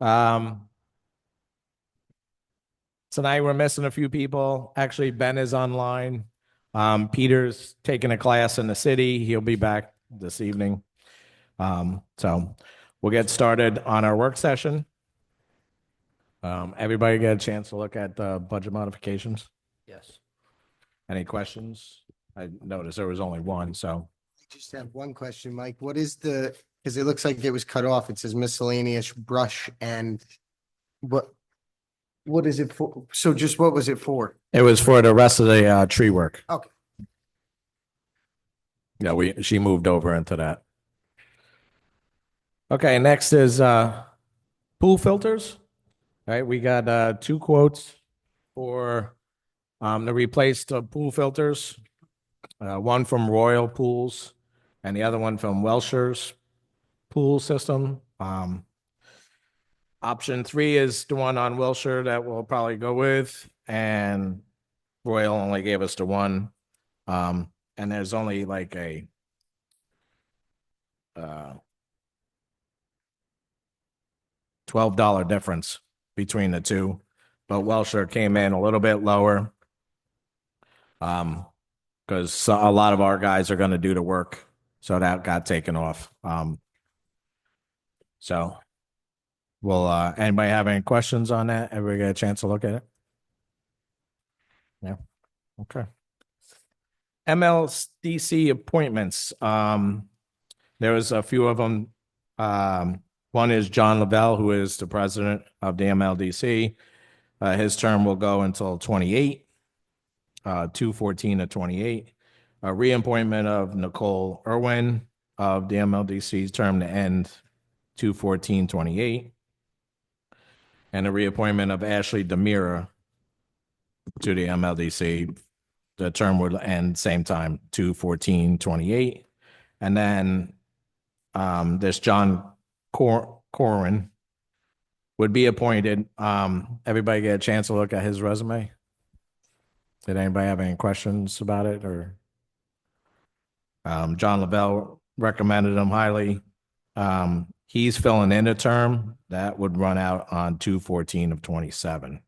Um, Tonight we're missing a few people. Actually, Ben is online. Peter's taking a class in the city. He'll be back this evening. So we'll get started on our work session. Everybody get a chance to look at the budget modifications? Yes. Any questions? I noticed there was only one, so. I just have one question, Mike. What is because it looks like it was cut off. It says miscellaneous brush and what is it for? So just what was it for? It was for the rest of the tree work. Okay. Yeah, she moved over into that. Okay, next is pool filters. All right, we got two quotes for to replace the pool filters. One from Royal Pools and the other one from Welsher's pool system. Option 3 is the one on Wilshire that we'll probably go with, and Royal only gave us the one. And there's only like a $12 difference between the two, but Welsher came in a little bit lower. Because a lot of our guys are going to do the work, so that got taken off. So will anybody have any questions on that? Everybody get a chance to look at it? Yeah. Okay. MLDC appointments. There was a few of them. One is John Lavelle, who is the president of the MLDC. His term will go until 28, 2/14 of 28. A reappointment of Nicole Irwin of the MLDC's term to end 2/14/28. And a reappointment of Ashley Demira to the MLDC. The term would end same time, 2/14/28. And then this John Corwin would be appointed. Everybody get a chance to look at his resume? Did anybody have any questions about it? Or John Lavelle recommended him highly. He's filling in a term that would run out on 2/14 of 27.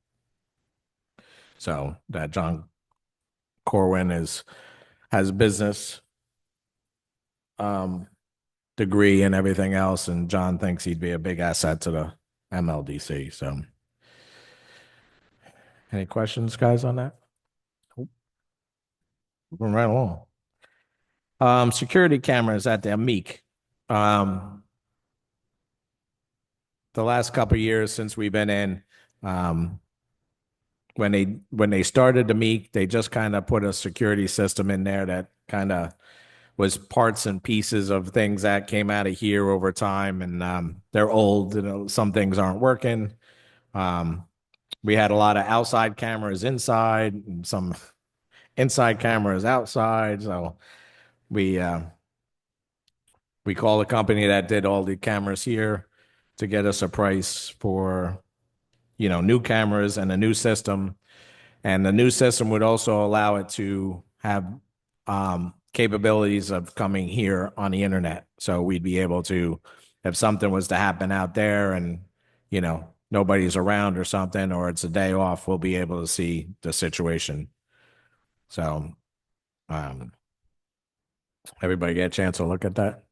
So that John Corwin has business degree and everything else, and John thinks he'd be a big asset to the MLDC. So any questions, guys, on that? Moving right along. Security cameras at the Amique. The last couple of years since we've been in, when they started the Meek, they just kind of put a security system in there that kind of was parts and pieces of things that came out of here over time, and they're old. You know, some things aren't working. We had a lot of outside cameras inside and some inside cameras outside. So we called the company that did all the cameras here to get us a price for, new cameras and a new system. And the new system would also allow it to have capabilities of coming here on the internet. So we'd be able to, if something was to happen out there and, nobody's around or something, or it's a day off, we'll be able to see the situation. So everybody get a chance to look at that?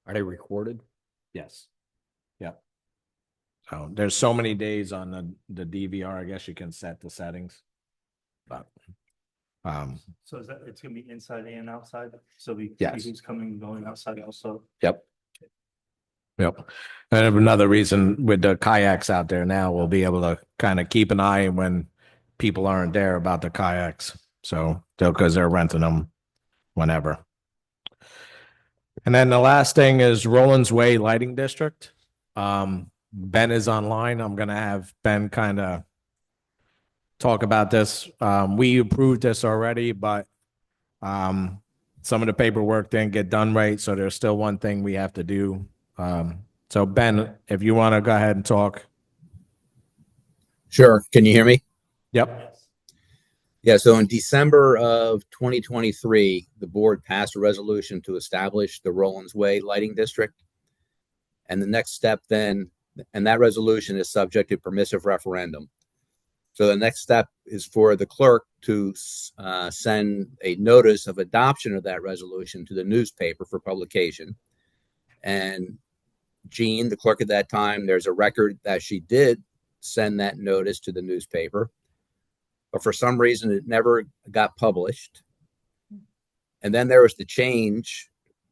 Are they recorded? Yes. Yep. So there's so many days on the DVR. I guess you can set the settings. But So is that it's gonna be inside and outside? So we Yes. who's coming and going outside also. Yep. And another reason with the kayaks out there now, we'll be able to kind of keep an eye when people aren't there about the kayaks. So because they're renting them whenever. And then the last thing is Roland's Way Lighting District. Ben is online. I'm going to have Ben kind of talk about this. We approved this already, but some of the paperwork didn't get done right. So there's still one thing we have to do. So Ben, if you want to go ahead and talk. Sure. Can you hear me? Yep. Yeah. So in December of 2023, the board passed a resolution to establish the Roland's Way Lighting District. And the next step then and that resolution is subject to permissive referendum. So the next step is for the clerk to send a notice of adoption of that resolution to the newspaper for publication. And Jean, the clerk at that time, there's a record that she did send that notice to the newspaper, but for some reason it never got published. And then there was the change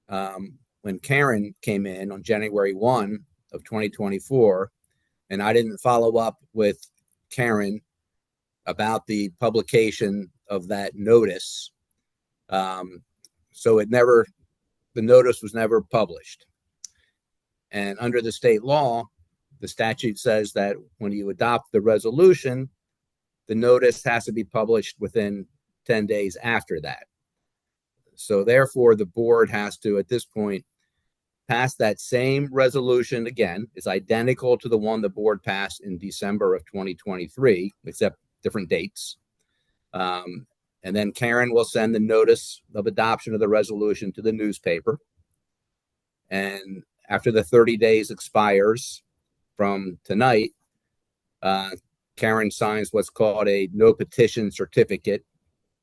when Karen came in on January 1 of 2024, and I didn't follow up with Karen about the publication of that notice. So the notice was never published. And under the state law, the statute says that when you adopt the resolution, the notice has to be published within 10 days after that. So therefore, the board has to, at this point, pass that same resolution again. It's identical to the one the board passed in December of 2023, except different dates. And then Karen will send the notice of adoption of the resolution to the newspaper. And after the 30 days expires from tonight, Karen signs what's called a no petition certificate,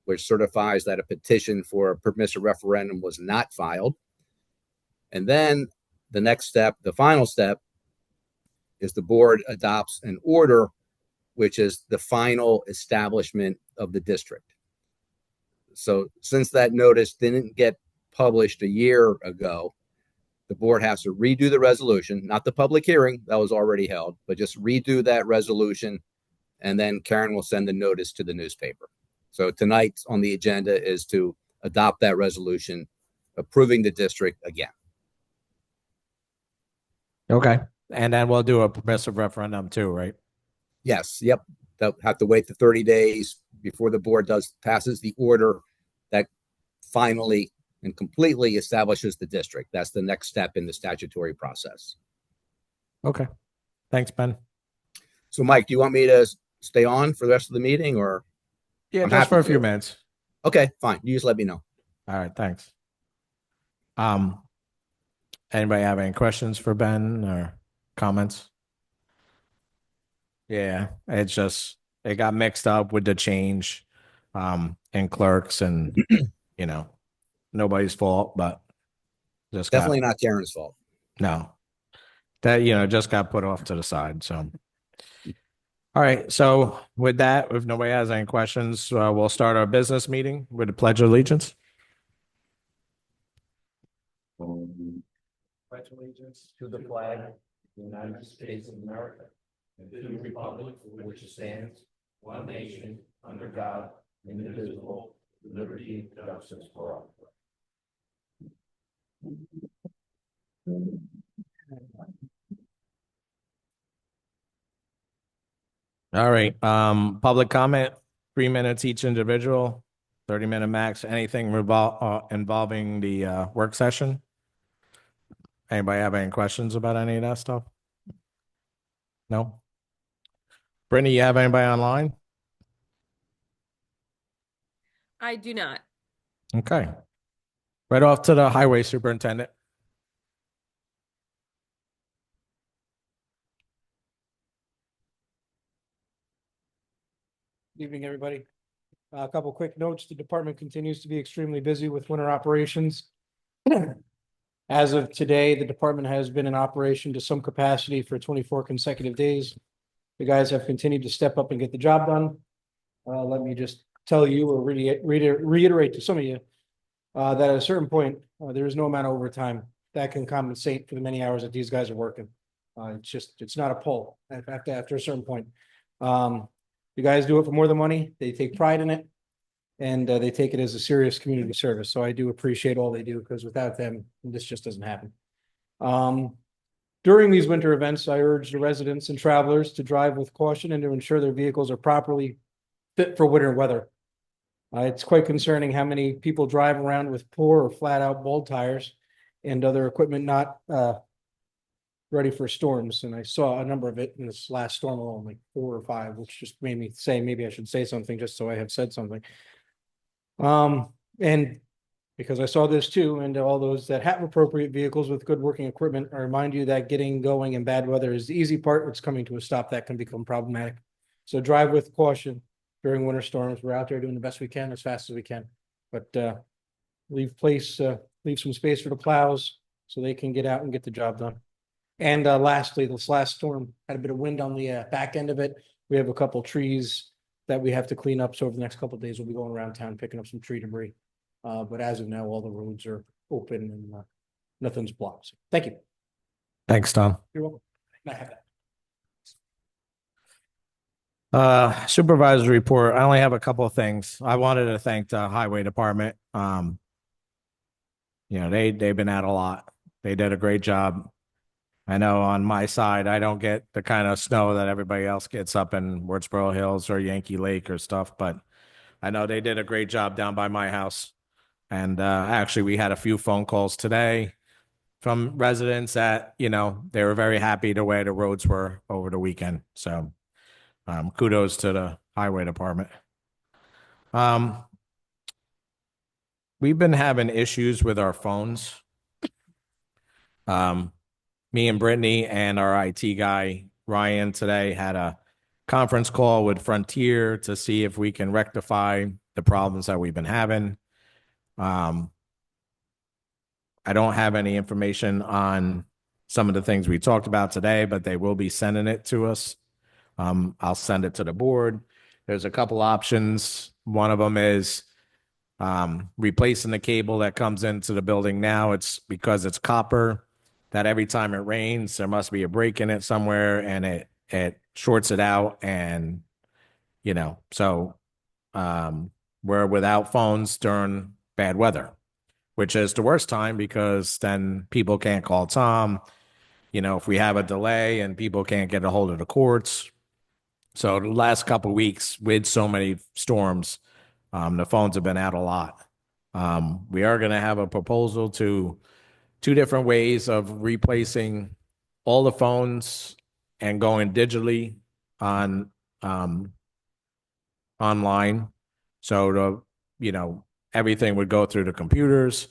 which certifies that a petition for a permissive referendum was not filed. And then the next step, the final step, is the board adopts an order, which is the final establishment of the district. So since that notice didn't get published a year ago, the board has to redo the resolution, not the public hearing that was already held, but just redo that resolution. And then Karen will send the notice to the newspaper. So tonight on the agenda is to adopt that resolution, approving the district again. Okay. And then we'll do a permissive referendum too, right? Yes. Yep. They'll have to wait the 30 days before the board passes the order that finally and completely establishes the district. That's the next step in the statutory process. Okay. Thanks, Ben. So Mike, do you want me to stay on for the rest of the meeting, or? Yeah, I'm just happy for a to. few minutes. Okay, fine. You just let me know. All right, thanks. Anybody have any questions for Ben or comments? Yeah, it's just, it got mixed up with the change in clerks and, you know, nobody's fault, but just Definitely not Karen's fault. no, that, you know, just got put off to the side. So, all right. So with that, if nobody has any questions, we'll start our business meeting with the Pledge of Allegiance. Pledge allegiance to the flag of the United States of America and to the republic for which it stands, one nation, under God, indivisible, with liberty and justice for all. All right, public comment, 3 minutes each individual, 30-minute max, anything involving the work session? Anybody have any questions about any of that stuff? No? Brittany, you have anybody online? I do not. Okay. Right off to the highway superintendent. Evening, everybody. A couple quick notes. The department continues to be extremely busy with winter operations. As of today, the department has been in operation to some capacity for 24 consecutive days. The guys have continued to step up and get the job done. Let me just tell you or reiterate to some of you that at a certain point, there is no amount of overtime that can compensate for the many hours that these guys are working. It's not a pull after a certain point. You guys do it for more than money. They take pride in it, and they take it as a serious community service. So I do appreciate all they do, because without them, this just doesn't happen. During these winter events, I urge the residents and travelers to drive with caution and to ensure their vehicles are properly fit for winter weather. It's quite concerning how many people drive around with poor or flat out bald tires and other equipment not ready for storms. And I saw a number of it in this last storm alone, like 4 or 5, which just made me say maybe I should say something just so I have said something. And because I saw this too, and to all those that have appropriate vehicles with good working equipment, I remind you that getting going in bad weather is the easy part. It's coming to a stop that can become problematic. So drive with caution during winter storms. We're out there doing the best we can as fast as we can. But leave some space for the plows so they can get out and get the job done. And lastly, this last storm had a bit of wind on the back end of it. We have a couple trees that we have to clean up. So over the next couple of days, we'll be going around town picking up some tree debris. But as of now, all the roads are open and nothing's blocked. So, thank you. Thanks, Tom. You're welcome. I have that. Supervisor's report. I only have a couple of things. I wanted to thank the highway department. They've been at a lot. They did a great job. I know on my side, I don't get the kind of snow that everybody else gets up in Wurtsboro Hills or Yankee Lake or stuff, but I know they did a great job down by my house. And actually, we had a few phone calls today from residents that, they were very happy the way the roads were over the weekend. So kudos to the highway department. We've been having issues with our phones. Me and Brittany and our IT guy, Ryan, today had a conference call with Frontier to see if we can rectify the problems that we've been having. I don't have any information on some of the things we talked about today, but they will be sending it to us. I'll send it to the board. There's a couple options. One of them is replacing the cable that comes into the building now. It's because it's copper that every time it rains, there must be a break in it somewhere and it shorts it out. And, so we're without phones during bad weather, which is the worst time because then people can't call Tom. If we have a delay and people can't get a hold of the courts. So the last couple of weeks with so many storms, the phones have been out a lot. We are going to have a proposal to 2 different ways of replacing all the phones and going digitally on online. So everything would go through the computers.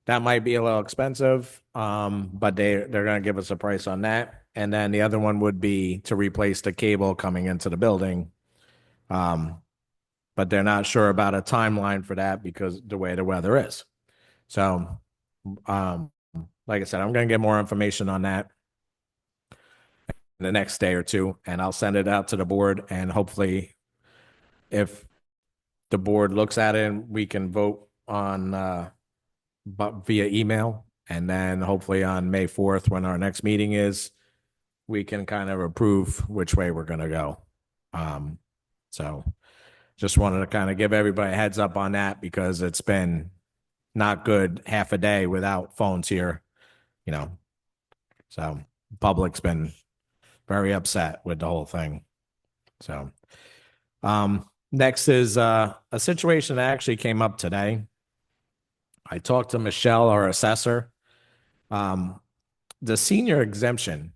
That might be a little expensive, but they're going to give us a price on that. And then the other one would be to replace the cable coming into the building. But they're not sure about a timeline for that because the way the weather is. So, like I said, I'm going to get more information on that in the next day or two, and I'll send it out to the board. And hopefully, if the board looks at it, we can vote on via email. And then hopefully on May 4th, when our next meeting is, we can kind of approve which way we're going to go. So just wanted to kind of give everybody a heads up on that because it's been not good half a day without phones here, so public's been very upset with the whole thing. So next is a situation that actually came up today. I talked to Michelle, our assessor. The senior exemption,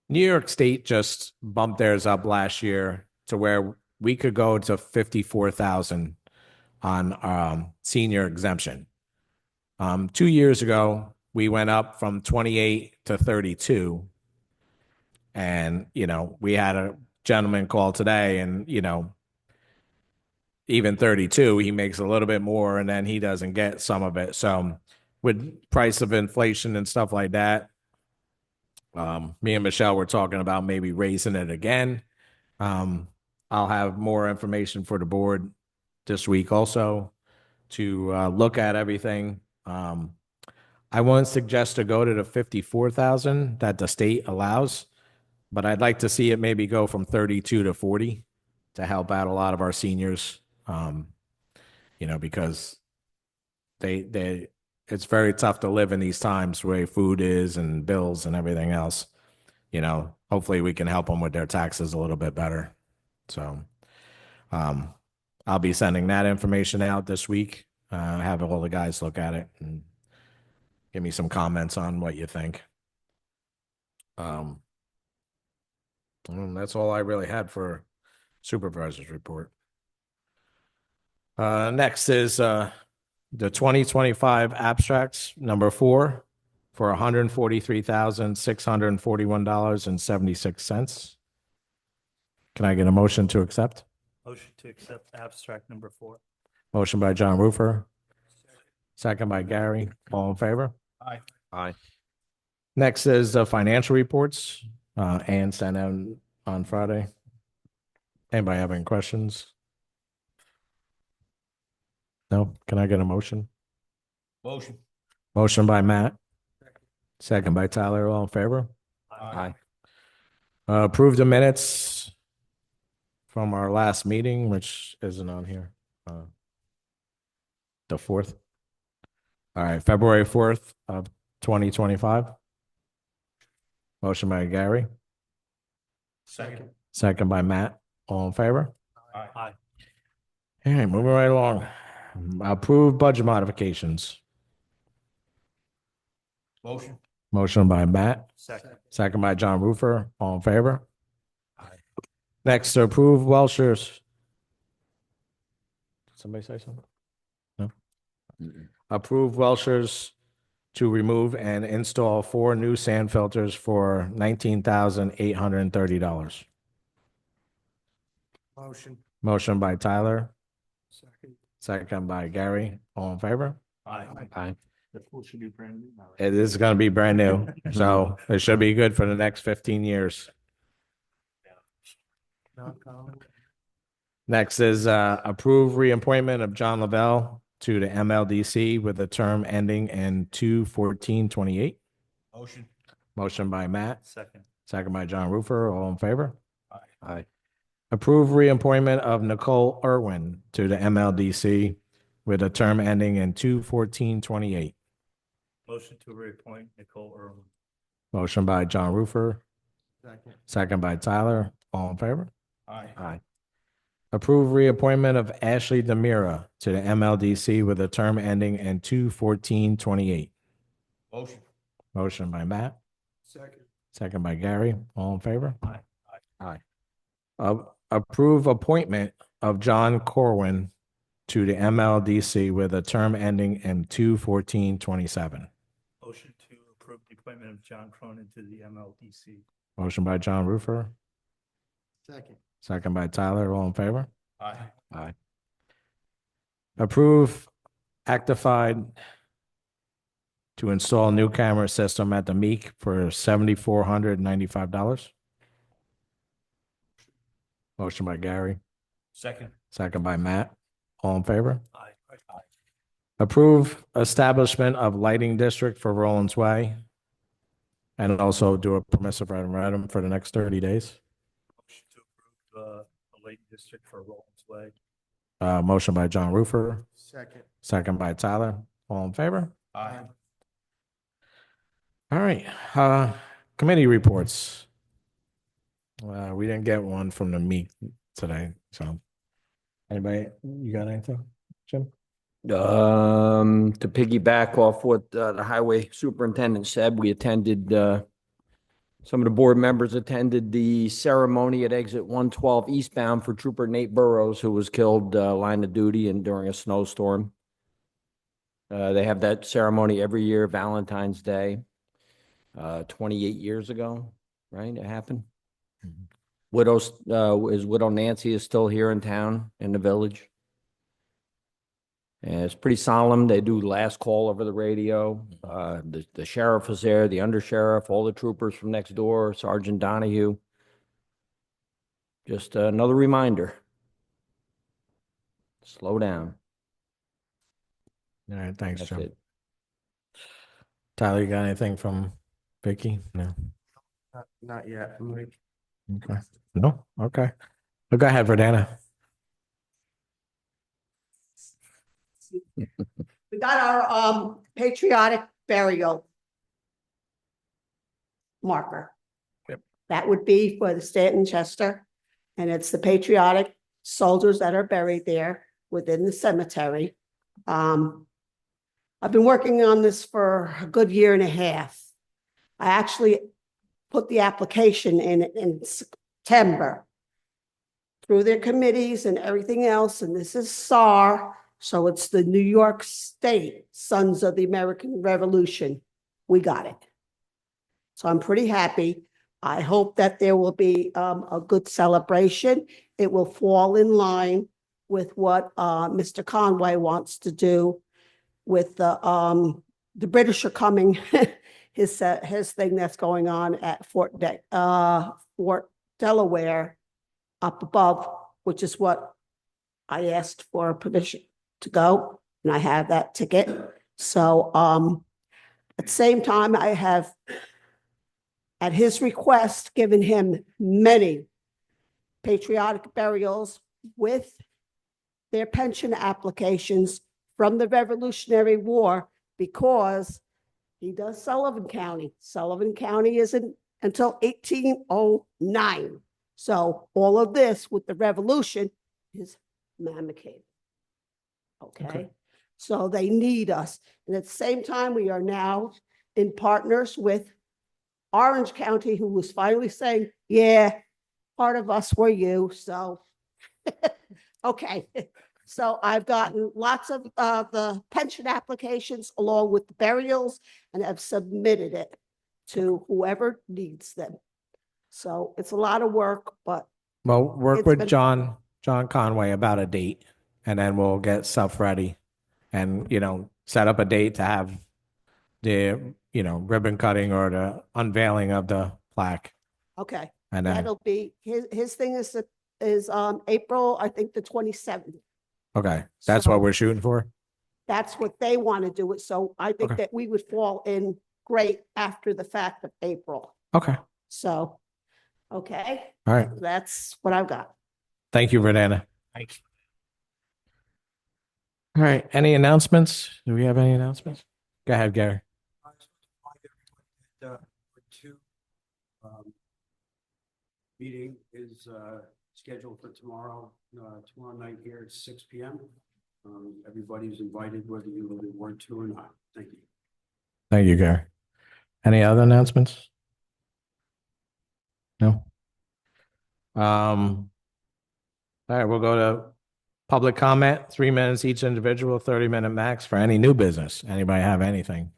New York State just bumped theirs up last year to where we could go to 54,000 on senior exemption. 2 years ago, we went up from 28 to 32. And, we had a gentleman call today and, even 32, he makes a little bit more and then he doesn't get some of it. So with price of inflation and stuff like that, me and Michelle were talking about maybe raising it again. I'll have more information for the board this week also to look at everything. I wouldn't suggest to go to the 54,000 that the state allows, but I'd like to see it maybe go from 32 to 40 to help out a lot of our seniors. Because it's very tough to live in these times where food is and bills and everything else. Hopefully we can help them with their taxes a little bit better. So, I'll be sending that information out this week. Have all the guys look at it and give me some comments on what you think. That's all I really had for supervisor's report. Next is the 2025 abstracts, number 4, for $143,641.76. Can I get a motion to accept? Motion to accept abstract number 4. Motion by John Roofer. Second by Gary. All in favor? Aye. Aye. Next is the financial reports. Ann sent out on Friday. Anybody have any questions? No? Can I get a motion? Motion. Motion by Matt. Second by Tyler. All in favor? Aye. Approve the minutes from our last meeting, which isn't on here. The 4th. All right, February 4th of 2025. Motion by Gary, Second. second by Matt. All in favor? Aye. All right, moving right along. Approve budget modifications. Motion. Motion by Matt, Second. second by John Roofer. All in favor? Next, to approve Welchers. Somebody say something? No? Approve Welchers to remove and install 4 new sand filters for $19,830. Motion. Motion by Tyler, Second. second by Gary. All in favor? Aye. Aye. The pool should be brand new now. It is going to be brand new, so it should be good for the next 15 years. Non-common. Next is approve reappointment of John Lavelle to the MLDC with a term ending in 2/14/28. Motion. Motion by Matt, Second. second by John Roofer. All in favor? Aye. Aye. Approve reappointment of Nicole Irwin to the MLDC with a term ending in 2/14/28. Motion to reappoint Nicole Irwin. Motion by John Roofer, Second. second by Tyler. All in favor? Aye. Aye. Approve reappointment of Ashley Demira to the MLDC with a term ending in 2/14/28. Motion. Motion by Matt, Second. second by Gary. All in favor? Aye. Aye. Approve appointment of John Corwin to the MLDC with a term ending in 2/14/27. Motion to approve the appointment of John Cronin to the MLDC. Motion by John Roofer, Second. second by Tyler. All in favor? Aye. Aye. Approve Actified to install new camera system at the Meek for $7,495. Motion by Gary, Second. second by Matt. All in favor? Aye. Approve establishment of lighting district for Rollins Way. And also do a permissive referendum for the next 30 days. Motion to approve the Lake District for Rollins Way. Motion by John Roofer, Second. second by Tyler. All in favor? Aye. All right, committee reports. We didn't get one from the Meek today, so. Anybody, you got anything, Jim? To piggyback off what the highway superintendent said, we attended, some of the board members attended the ceremony at exit 112 eastbound for Trooper Nate Burrows, who was killed line of duty and during a snowstorm. They have that ceremony every year, Valentine's Day. 28 years ago, right? It happened. His widow Nancy is still here in town in the village. And it's pretty solemn. They do last call over the radio. The sheriff was there, the undersheriff, all the troopers from next door, Sergeant Donahue. Just another reminder. Slow down. All right, thanks, That's Jim. it. Tyler, you got anything from Vicky? No? Not yet. I'm like, Okay. No? Okay. Well, go ahead, Verdana. We got our patriotic burial marker. Yep. That would be for the Stanton Chester, and it's the patriotic soldiers that are buried there within the cemetery. I've been working on this for a good year and a half. I actually put the application in September through their committees and everything else, and this is SAR, So it's the New York State Sons of the American Revolution. We got it. So I'm pretty happy. I hope that there will be a good celebration. It will fall in line with what Mr. Conway wants to do with the British are coming, his thing that's going on at Fort Delaware up above, which is what I asked for permission to go, and I have that ticket. So at the same time, I have, at his request, given him many patriotic burials with their pension applications from the Revolutionary War, because he does Sullivan County. Sullivan County isn't until 1809. So all of this with the Revolution is mammocated. Okay, so they need us. And at the same time, we are now in partners with Orange County, who was finally saying, yeah, part of us were you, so. Okay, so I've gotten lots of the pension applications along with the burials and have submitted it to whoever needs them. So it's a lot of work, but Well, work It's with been- John Conway about a date, and then we'll get stuff ready and, set up a date to have the, ribbon cutting or the unveiling of the plaque. okay, And then, that'll be, his thing is April, I think the 27th. okay, that's what So- we're shooting for? That's what they want to do it. So I think Okay. that we would fall in great after the fact of April. Okay, So, okay, all right. that's what I've got. Thank you, Renana. Thanks. All right, any announcements? Do we have any announcements? Go ahead, Gary. Two, meeting is scheduled for tomorrow night here at 6 p.m. Everybody's invited, whether you live in Ward 2 or not. Thank you. Thank you, Gary. Any other announcements? No? All right, we'll go to public comment, 3 minutes each individual, 30-minute max for any new business. Anybody have anything?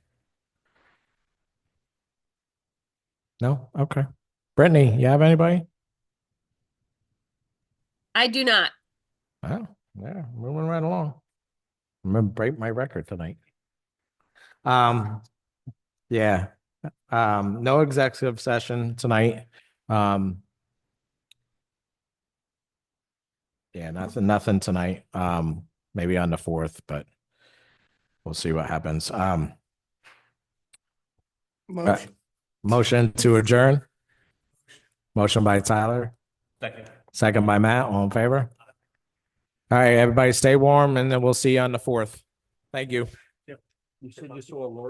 No? Okay. Brittany, you have anybody? I do not. Oh, yeah, moving right along. I'm gonna break my record tonight. Yeah. No executive session tonight. Yeah, nothing tonight. Maybe on the 4th, but we'll see what happens. Motion to adjourn. Motion by Tyler. Second by Matt. All in favor? All right, everybody stay warm and then we'll see you on the 4th. Thank you. You said you saw a